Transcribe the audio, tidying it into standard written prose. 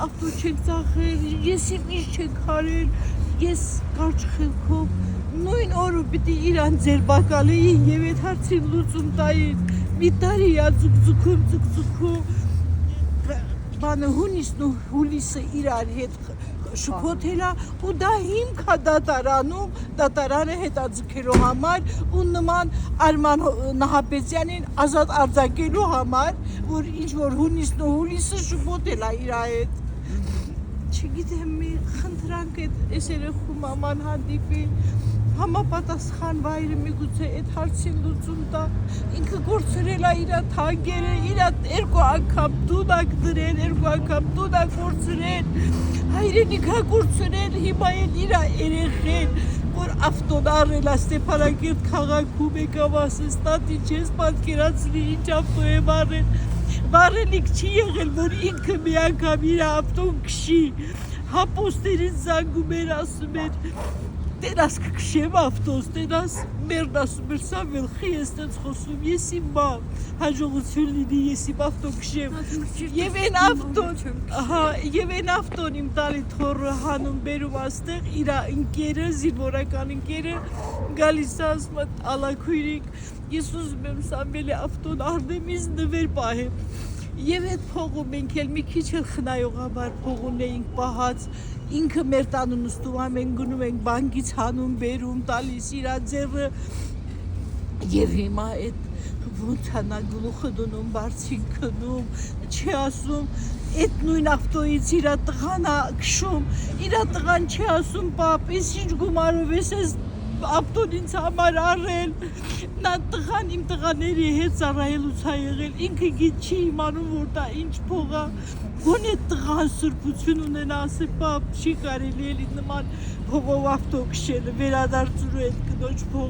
Ավտո չեք ծախել, ես իմ ինչ չեք հարել, ես կարճ խելքով նույն օրը պիտի իրան ձեր բակալեին և այդ հարցին լուծում տային, մի տարի ա ձգձգում, բանը հունիսն ու հուլիսը իրար հետ շփոթելա ու դա հիմք ա դատարանում, դատարանը հետաձգելու համար ու նման Արման Նահապետյանին ազատ արձակելու համար, որ ինչ-որ հունիսն ու հուլիսը շփոթել ա իրա հետ։ Չգիտեմ, մի խնդրանք էս երեխու մաման հանդիպի, համապատասխան վայրը միգուցե այդ հարցին լուծում տա, ինքը գործրել ա իրա թանկերը, իրա երկու անգամ տունակ դրել, երկու անգամ տունակ գործրել, հայրենիք ա գործրել, հիմա էլ իրա երեխեն, որ ավտոն առել ա Ստեփանակերտ քաղաքում եկավ ասես, տատի չես պատկերացնի ինչ ավտո եմ առել, վառելիք չի եղել, որ ինքը մի անգամ իր ավտոն քշի, հապոստերից զանգում էր, ասում էր, տենաս կքշեմ ավտոս, տենաս մերն ասում էր, Սամվել, խի ես տենց խոսում, ես իմ մամ, հաջողություն լինի, ես իմ ավտոն քշեմ, և են ավտոն իմ տալի թորը հանում բերում աստեղ, իր ընկերը, զինվորական ընկերը, գալիս է ասում է, ալաքույրիկ, ես ուզում եմ Սամվելի ավտոն առնեմ, ինձ նվեր պահեմ, և այդ փողում մենք էլ մի քիչ էլ խնայողաբար փողուն էինք պահած, ինքը մեր տանը նստում ա, մենք գնում ենք բանկից հանում, բերում, տալիս իրա ձեռը, և հիմա այդ ոնց ա նա գլուխը դնում, բարձին քնում, չի ասում, այդ նույն ավտոյից իրա տղան ա քշում, իրա տղան չի ասում, պապ, ես ինչ գումարով ես ավտոն ինձ համար առել, նա տղան իմ տղաների հետ ծառայելուց ա եղել, ինքը գիտ չի իմանում, որ դա ինչ փող ա, գոնե տղան սրբություն ունենա, ասե, պապ, չի կարելի էլի նման փողով ավտո քշելը, վերադարձելու այդ կնոջ փող